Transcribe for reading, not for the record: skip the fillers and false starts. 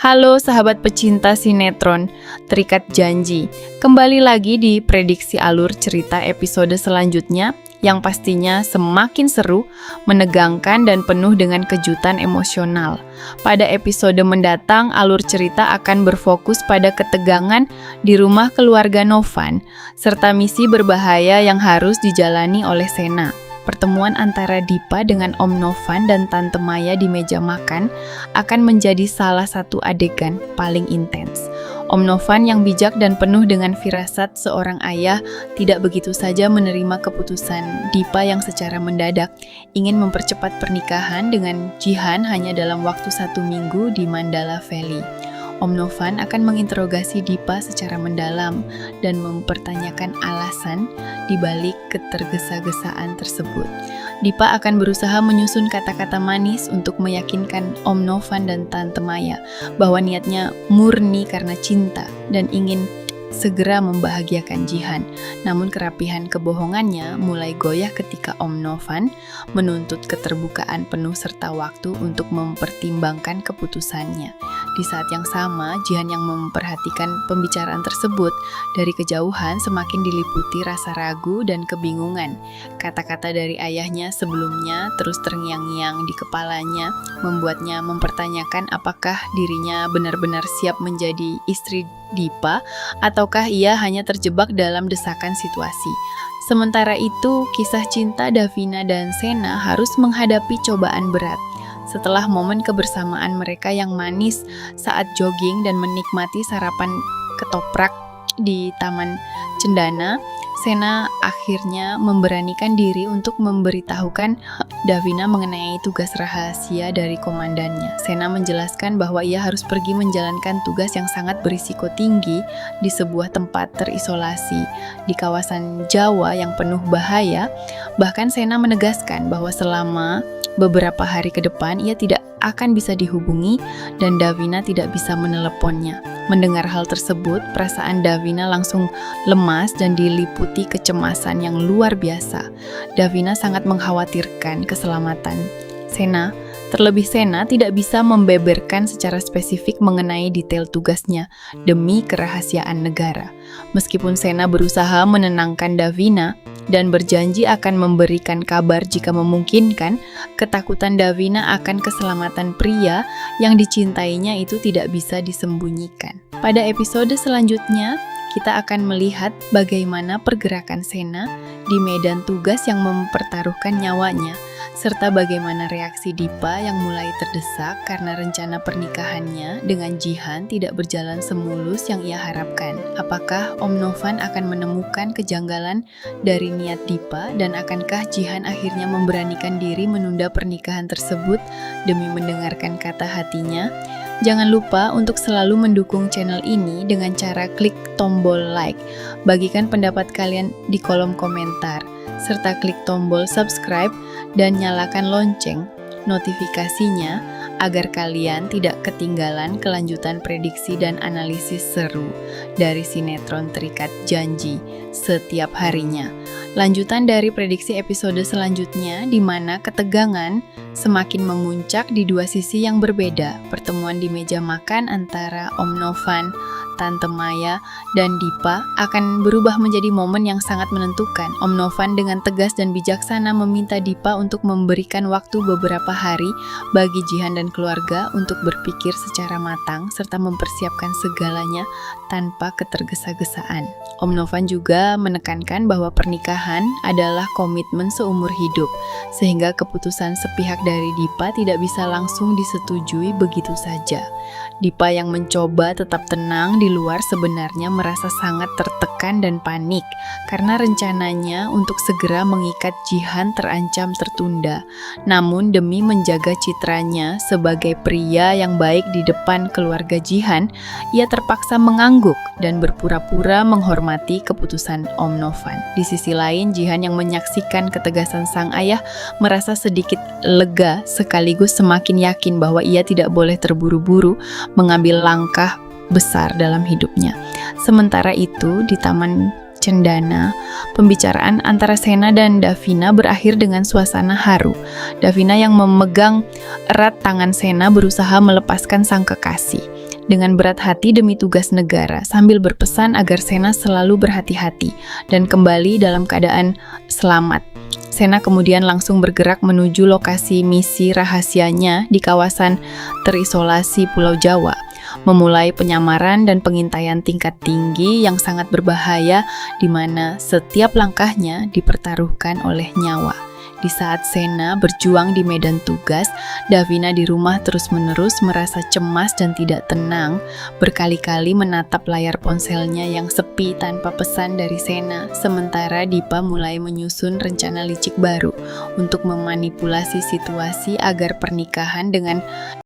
Halo sahabat pecinta sinetron, terikat janji. Kembali lagi di prediksi alur cerita episode selanjutnya yang pastinya semakin seru, menegangkan dan penuh dengan kejutan emosional. Pada episode mendatang, alur cerita akan berfokus pada ketegangan di rumah keluarga Novan, serta misi berbahaya yang harus dijalani oleh Sena. Pertemuan antara Dipa dengan Om Novan dan Tante Maya di meja makan akan menjadi salah satu adegan paling intens. Om Novan yang bijak dan penuh dengan firasat seorang ayah tidak begitu saja menerima keputusan Dipa yang secara mendadak ingin mempercepat pernikahan dengan Jihan hanya dalam waktu 1 minggu di Mandala Valley. Om Novan akan menginterogasi Dipa secara mendalam dan mempertanyakan alasan di balik ketergesa-gesaan tersebut. Dipa akan berusaha menyusun kata-kata manis untuk meyakinkan Om Novan dan Tante Maya bahwa niatnya murni karena cinta dan ingin segera membahagiakan Jihan. Namun kerapihan kebohongannya mulai goyah ketika Om Novan menuntut keterbukaan penuh serta waktu untuk mempertimbangkan keputusannya. Di saat yang sama, Jihan yang memperhatikan pembicaraan tersebut dari kejauhan semakin diliputi rasa ragu dan kebingungan. Kata-kata dari ayahnya sebelumnya terus terngiang-ngiang di kepalanya, membuatnya mempertanyakan apakah dirinya benar-benar siap menjadi istri Dipa ataukah ia hanya terjebak dalam desakan situasi. Sementara itu, kisah cinta Davina dan Sena harus menghadapi cobaan berat. Setelah momen kebersamaan mereka yang manis saat jogging dan menikmati sarapan ketoprak di Taman Cendana, Sena akhirnya memberanikan diri untuk memberitahukan Davina mengenai tugas rahasia dari komandannya. Sena menjelaskan bahwa ia harus pergi menjalankan tugas yang sangat berisiko tinggi di sebuah tempat terisolasi di kawasan Jawa yang penuh bahaya. Bahkan Sena menegaskan bahwa selama beberapa hari ke depan ia tidak akan bisa dihubungi dan Davina tidak bisa meneleponnya. Mendengar hal tersebut, perasaan Davina langsung lemas dan diliputi kecemasan yang luar biasa. Davina sangat mengkhawatirkan keselamatan Sena. Terlebih Sena tidak bisa membeberkan secara spesifik mengenai detail tugasnya demi kerahasiaan negara. Meskipun Sena berusaha menenangkan Davina dan berjanji akan memberikan kabar jika memungkinkan, ketakutan Davina akan keselamatan pria yang dicintainya itu tidak bisa disembunyikan. Pada episode selanjutnya, kita akan melihat bagaimana pergerakan Sena di medan tugas yang mempertaruhkan nyawanya, serta bagaimana reaksi Dipa yang mulai terdesak karena rencana pernikahannya dengan Jihan tidak berjalan semulus yang ia harapkan. Apakah Om Novan akan menemukan kejanggalan dari niat Dipa dan akankah Jihan akhirnya memberanikan diri menunda pernikahan tersebut demi mendengarkan kata hatinya? Jangan lupa untuk selalu mendukung channel ini dengan cara klik tombol like, bagikan pendapat kalian di kolom komentar, serta klik tombol subscribe dan nyalakan lonceng notifikasinya agar kalian tidak ketinggalan kelanjutan prediksi dan analisis seru dari sinetron Terikat Janji setiap harinya. Lanjutan dari prediksi episode selanjutnya di mana ketegangan semakin memuncak di dua sisi yang berbeda. Pertemuan di meja makan antara Om Novan, Tante Maya, dan Dipa akan berubah menjadi momen yang sangat menentukan. Om Novan dengan tegas dan bijaksana meminta Dipa untuk memberikan waktu beberapa hari bagi Jihan dan keluarga untuk berpikir secara matang serta mempersiapkan segalanya tanpa ketergesa-gesaan. Om Novan juga menekankan bahwa pernikahan adalah komitmen seumur hidup, sehingga keputusan sepihak dari Dipa tidak bisa langsung disetujui begitu saja. Dipa yang mencoba tetap tenang di luar sebenarnya merasa sangat tertekan dan panik karena rencananya untuk segera mengikat Jihan terancam tertunda. Namun demi menjaga citranya sebagai pria yang baik di depan keluarga Jihan, ia terpaksa mengangguk dan berpura-pura menghormati keputusan Om Novan. Di sisi lain, Jihan yang menyaksikan ketegasan sang ayah merasa sedikit lega sekaligus semakin yakin bahwa ia tidak boleh terburu-buru mengambil langkah besar dalam hidupnya. Sementara itu, di Taman Cendana, pembicaraan antara Sena dan Davina berakhir dengan suasana haru. Davina yang memegang erat tangan Sena berusaha melepaskan sang kekasih. dengan berat hati demi tugas negara, sambil berpesan agar Sena selalu berhati-hati dan kembali dalam keadaan selamat. Sena kemudian langsung bergerak menuju lokasi misi rahasianya di kawasan terisolasi Pulau Jawa, memulai penyamaran dan pengintaian tingkat tinggi yang sangat berbahaya di mana setiap langkahnya dipertaruhkan oleh nyawa. Di saat Sena berjuang di medan tugas, Davina di rumah terus-menerus merasa cemas dan tidak tenang, berkali-kali menatap layar ponselnya yang sepi tanpa pesan dari Sena, sementara Dipa mulai menyusun rencana licik baru untuk memanipulasi situasi agar pernikahan dengan